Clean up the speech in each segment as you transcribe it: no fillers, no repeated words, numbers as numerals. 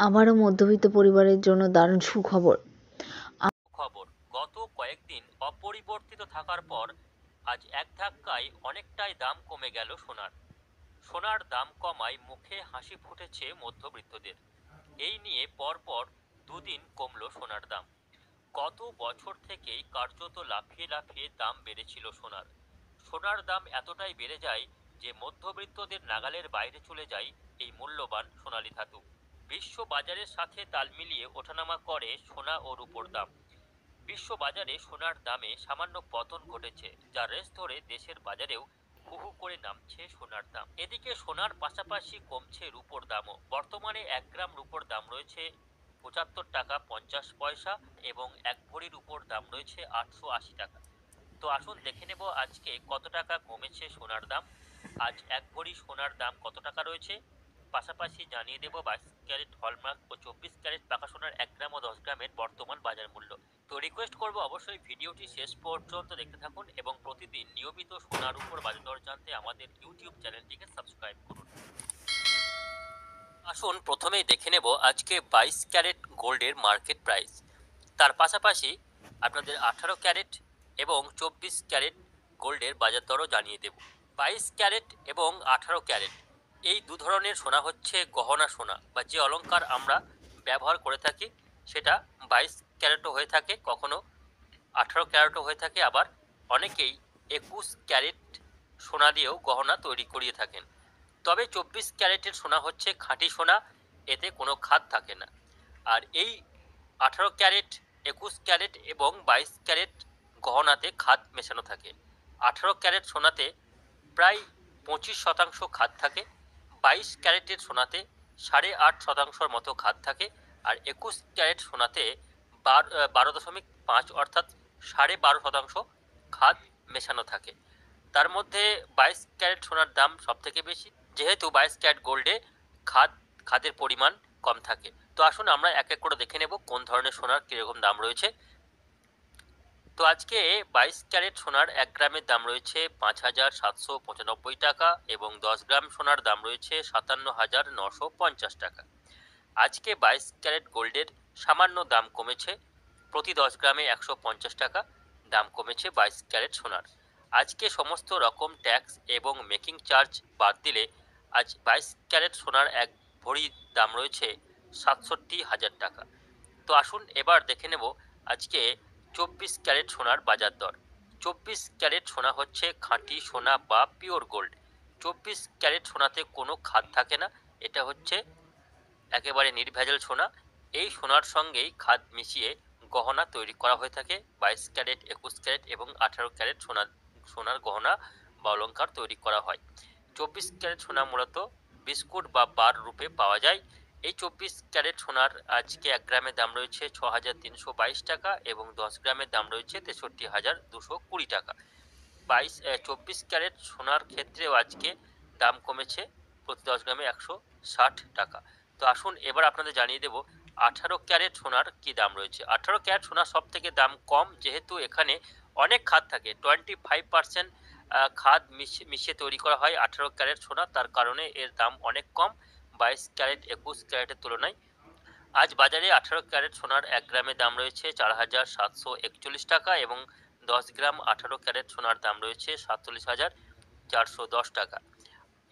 আবারও মধ্যবিত্ত পরিবারের জন্য দারুণ সুখবর। গত কয়েকদিন অপরিবর্তিত থাকার পর আজ এক ধাক্কায় অনেকটাই দাম কমে গেল সোনার দাম কমায় মুখে হাসি ফুটেছে মধ্যবিত্তদের। এই নিয়ে পরপর দুদিন কমলো সোনার দাম। গত বছর থেকেই কার্যত লাফিয়ে লাফিয়ে দাম বেড়েছিল সোনার দাম এতটাই বেড়ে যায় যে মধ্যবিত্তদের নাগালের বাইরে চলে যায় এই মূল্যবান সোনালী ধাতু। বিশ্ব বাজারের সাথে তাল মিলিয়ে ওঠানামা করে সোনা ও রূপোর দাম। বিশ্ব বাজারে সোনার দামে সামান্য পতন ঘটেছে, যা রেস ধরে দেশের বাজারেও হু হু করে নামছে সোনার দাম। এদিকে সোনার পাশাপাশি কমছে রূপোর দামও। বর্তমানে 1 গ্রাম রূপোর দাম রয়েছে 75 টাকা 50 পয়সা এবং 1 ভরি রূপোর দাম রয়েছে 880 টাকা। তো আসুন দেখে নেব আজকে কত টাকা কমেছে সোনার দাম। আজ 1 ভরি সোনার দাম কত টাকা রয়েছে, পাশাপাশি জানিয়ে দেব 22 ক্যারেট হলমার্ক ও 24 ক্যারেট পাকা সোনার 1 গ্রাম ও 10 গ্রামের বর্তমান বাজার মূল্য। তো রিকোয়েস্ট করব অবশ্যই ভিডিওটি শেষ পর্যন্ত দেখতে থাকুন এবং প্রতিদিন নিয়মিত সোনার উপর বাজার দর জানতে আমাদের ইউটিউব চ্যানেলটিকে সাবস্ক্রাইব করুন। আসুন প্রথমেই দেখে নেব আজকে 22 ক্যারেট গোল্ডের মার্কেট প্রাইস। তার পাশাপাশি আপনাদের 18 ক্যারেট এবং 24 ক্যারেট গোল্ডের বাজার দরও জানিয়ে দেব। 22 ক্যারেট এবং 18 ক্যারেট এই দু ধরনের সোনা হচ্ছে গহনা সোনা বা যে অলংকার আমরা ব্যবহার করে থাকি, সেটা 22 ক্যারেটও হয়ে থাকে, কখনো 18 ক্যারেটও হয়ে থাকে, আবার অনেকেই 21 ক্যারেট সোনা দিয়েও গহনা তৈরি করিয়ে থাকেন। তবে 24 ক্যারেটের সোনা হচ্ছে খাঁটি সোনা, এতে কোনো খাদ থাকে না। আর এই 18 ক্যারেট 21 ক্যারেট এবং 22 ক্যারেট গহনাতে খাদ মেশানো থাকে। 18 ক্যারেট সোনাতে প্রায় 25% খাদ থাকে, 22 ক্যারেটের সোনাতে 8.5% মতো খাদ থাকে, আর 21 ক্যারেট সোনাতে 12.5 অর্থাৎ 12.5% খাদ মেশানো থাকে। তার মধ্যে 22 ক্যারেট সোনার দাম সব থেকে বেশি, যেহেতু 22 ক্যারেট গোল্ডে খাদের পরিমাণ কম থাকে। তো আসুন আমরা এক এক করে দেখে নেব কোন ধরনের সোনার কীরকম দাম রয়েছে। তো আজকে 22 ক্যারেট সোনার 1 গ্রামের দাম রয়েছে 5,795 টাকা এবং 10 গ্রাম সোনার দাম রয়েছে 57,950 টাকা। আজকে 22 ক্যারেট গোল্ডের সামান্য দাম কমেছে, প্রতি 10 গ্রামে 150 টাকা দাম কমেছে 22 ক্যারেট সোনার। আজকে সমস্ত রকম ট্যাক্স এবং মেকিং চার্জ বাদ দিলে আজ 22 ক্যারেট সোনার 1 ভরির দাম রয়েছে 67,000 টাকা। তো আসুন এবার দেখে নেব আজকে 24 ক্যারেট সোনার বাজার দর। 24 ক্যারেট সোনা হচ্ছে খাঁটি সোনা বা পিওর গোল্ড। 24 ক্যারেট সোনাতে কোনো খাদ থাকে না, এটা হচ্ছে একেবারে নির্ভেজাল সোনা। এই সোনার সঙ্গেই খাদ মিশিয়ে গহনা তৈরি করা হয়ে থাকে। 22 ক্যারেট 21 ক্যারেট এবং 18 ক্যারেট সোনার গহনা বা অলঙ্কার তৈরি করা হয়। 24 ক্যারেট সোনা মূলত বিস্কুট বা বার রূপে পাওয়া যায়। এই 24 ক্যারেট সোনার আজকে 1 গ্রামের দাম রয়েছে 6,322 টাকা এবং 10 গ্রামের দাম রয়েছে 63,220 টাকা। 24 ক্যারেট সোনার ক্ষেত্রেও আজকে দাম কমেছে, প্রতি 10 গ্রামে 160 টাকা। তো আসুন এবার আপনাদের জানিয়ে দেব 18 ক্যারেট সোনার কি দাম রয়েছে। 18 ক্যারেট সোনার সব থেকে দাম কম, যেহেতু এখানে অনেক খাদ থাকে, 25% খাদ মিশিয়ে তৈরি করা হয় 18 ক্যারেট সোনা, তার কারণে এর দাম অনেক কম 22 ক্যারেট 21 ক্যারেটের তুলনায়। আজ বাজারে 18 ক্যারেট সোনার 1 গ্রামের দাম রয়েছে 4,741 টাকা এবং 10 গ্রাম 18 ক্যারেট সোনার দাম রয়েছে 47,410 টাকা।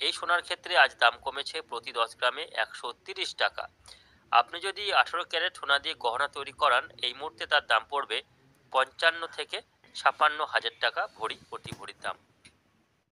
এই সোনার ক্ষেত্রে আজ দাম কমেছে, প্রতি 10 গ্রামে 130 টাকা। আপনি যদি 18 ক্যারেট সোনা দিয়ে গহনা তৈরি করান, এই মুহূর্তে তার দাম পড়বে 55 থেকে 56,000 টাকা প্রতি ভরির দাম।